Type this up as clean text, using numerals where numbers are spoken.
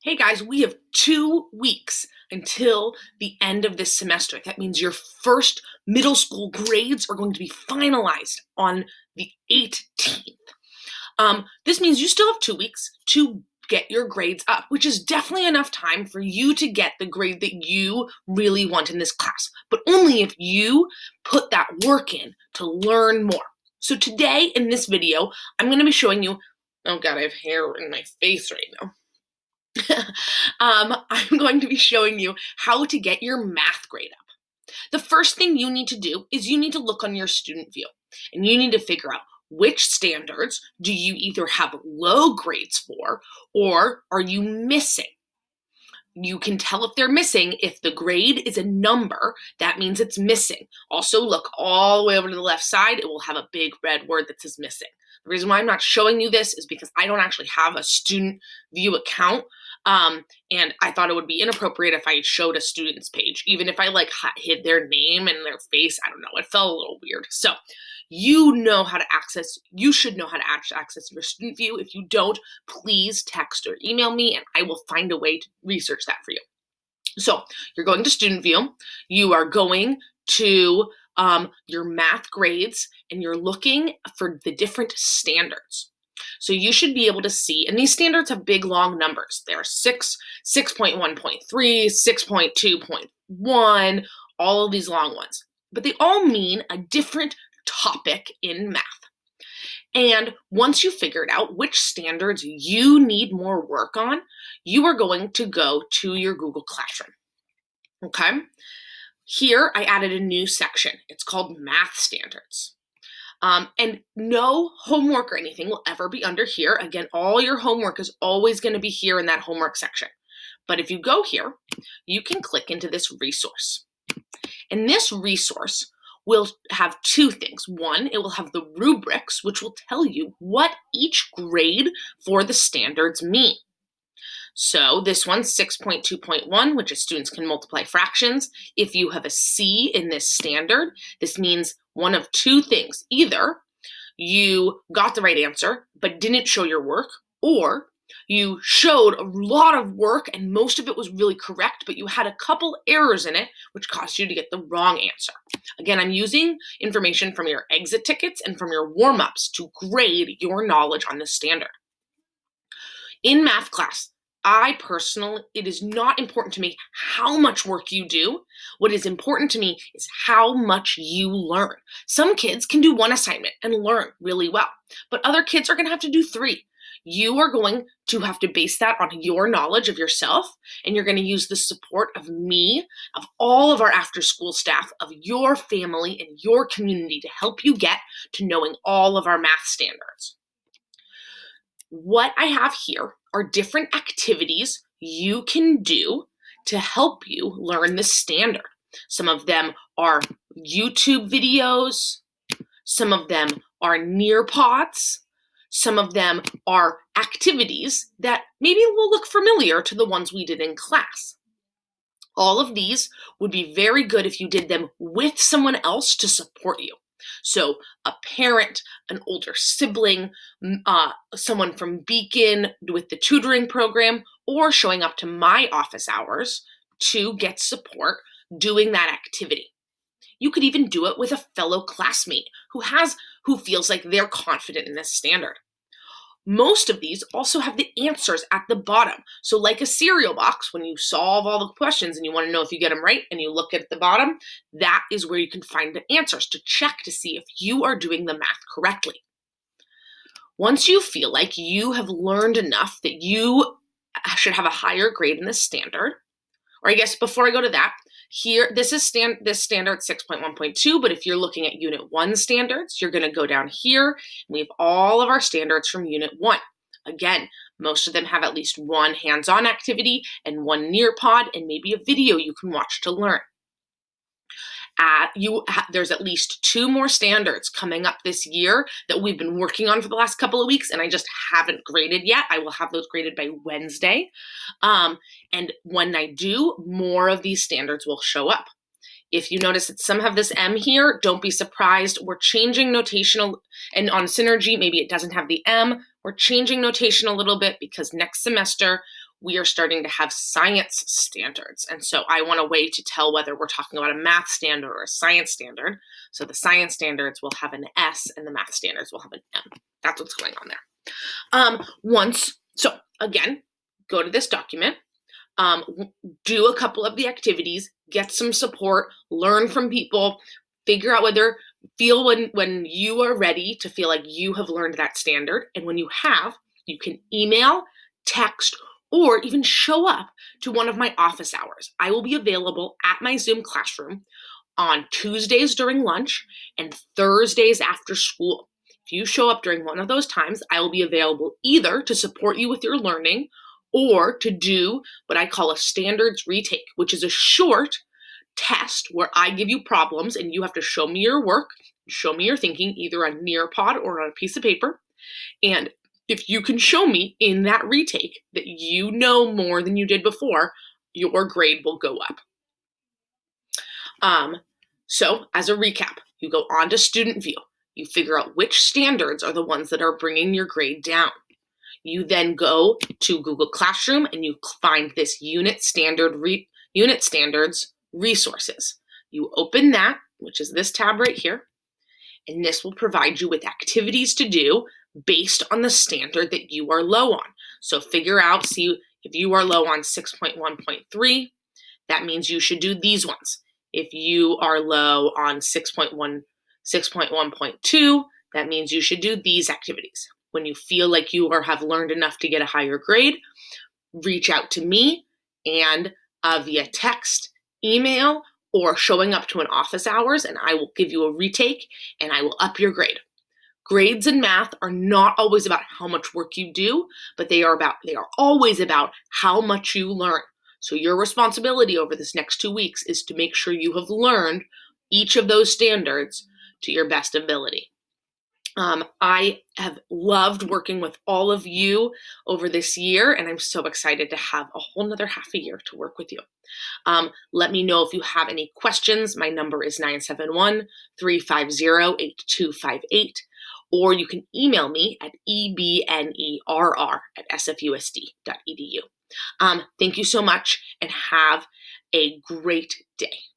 Hey guys, we have 2 weeks until the end of this semester. That means your first middle school grades are going to be finalized on the 18th. This means you still have 2 weeks to get your grades up, which is definitely enough time for you to get the grade that you really want in this class, but only if you put that work in to learn more. So today in this video, I'm going to be showing you, oh God, I have hair in my face right now. I'm going to be showing you how to get your math grade up. The first thing you need to do is you need to look on your student view and you need to figure out which standards do you either have low grades for or are you missing. You can tell if they're missing if the grade is a number, that means it's missing. Also, look all the way over to the left side, it will have a big red word that says missing. The reason why I'm not showing you this is because I don't actually have a student view account. And I thought it would be inappropriate if I showed a student's page, even if I hid their name and their face. I don't know, it felt a little weird. So you should know how to access your student view. If you don't, please text or email me and I will find a way to research that for you. So you're going to student view, you are going to your math grades and you're looking for the different standards. So you should be able to see, and these standards have big long numbers. There are 6.1.3, 6.2.1, all of these long ones. But they all mean a different topic in math. And once you figured out which standards you need more work on, you are going to go to your Google Classroom. Okay? Here I added a new section. It's called Math Standards. And no homework or anything will ever be under here. Again, all your homework is always going to be here in that homework section. But if you go here, you can click into this resource. And this resource will have two things. One, it will have the rubrics, which will tell you what each grade for the standards mean. So this one, 6.2.1, which is students can multiply fractions. If you have a C in this standard, this means one of two things. Either you got the right answer, but didn't show your work, or you showed a lot of work and most of it was really correct, but you had a couple errors in it, which caused you to get the wrong answer. Again, I'm using information from your exit tickets and from your warm-ups to grade your knowledge on this standard. In math class, it is not important to me how much work you do. What is important to me is how much you learn. Some kids can do one assignment and learn really well, but other kids are going to have to do 3. You are going to have to base that on your knowledge of yourself, and you're going to use the support of me, of all of our after-school staff, of your family and your community to help you get to knowing all of our math standards. What I have here are different activities you can do to help you learn the standard. Some of them are YouTube videos, some of them are Nearpods, some of them are activities that maybe will look familiar to the ones we did in class. All of these would be very good if you did them with someone else to support you. So a parent, an older sibling, someone from Beacon with the tutoring program, or showing up to my office hours to get support doing that activity. You could even do it with a fellow classmate who feels like they're confident in this standard. Most of these also have the answers at the bottom. So like a cereal box, when you solve all the questions and you want to know if you get them right and you look at the bottom, that is where you can find the answers to check to see if you are doing the math correctly. Once you feel like you have learned enough that you should have a higher grade in the standard, or I guess before I go to that, here, this standard 6.1.2, but if you're looking at Unit 1 standards, you're going to go down here, and we have all of our standards from Unit 1. Again, most of them have at least one hands-on activity and one Nearpod and maybe a video you can watch to learn. There's at least 2 more standards coming up this year that we've been working on for the last couple of weeks, and I just haven't graded yet. I will have those graded by Wednesday. And when I do, more of these standards will show up. If you notice that some have this M here, don't be surprised. We're changing notation, and on Synergy, maybe it doesn't have the M. We're changing notation a little bit because next semester, we are starting to have science standards. And so I want a way to tell whether we're talking about a math standard or a science standard. So the science standards will have an S and the math standards will have an M. That's what's going on there. So again, go to this document, do a couple of the activities, get some support, learn from people, figure out when you are ready to feel like you have learned that standard. And when you have, you can email, text, or even show up to one of my office hours. I will be available at my Zoom classroom on Tuesdays during lunch and Thursdays after school. If you show up during one of those times, I will be available either to support you with your learning or to do what I call a standards retake, which is a short test where I give you problems and you have to show me your work, show me your thinking, either on Nearpod or on a piece of paper. And if you can show me in that retake that you know more than you did before, your grade will go up. So as a recap, you go on to Student View. You figure out which standards are the ones that are bringing your grade down. You then go to Google Classroom and you find this Unit Standards resources. You open that, which is this tab right here, and this will provide you with activities to do based on the standard that you are low on. So see if you are low on 6.1.3, that means you should do these ones. If you are low on 6.1.2, that means you should do these activities. When you feel like you have learned enough to get a higher grade, reach out to me and via text, email, or showing up to an office hours, and I will give you a retake and I will up your grade. Grades in math are not always about how much work you do, but they are always about how much you learn. So your responsibility over this next 2 weeks is to make sure you have learned each of those standards to your best ability. I have loved working with all of you over this year, and I'm so excited to have a whole nother half a year to work with you. Let me know if you have any questions. My number is 971-350-8258, or you can email me at ebnerr@sfusd.edu. Thank you so much and have a great day.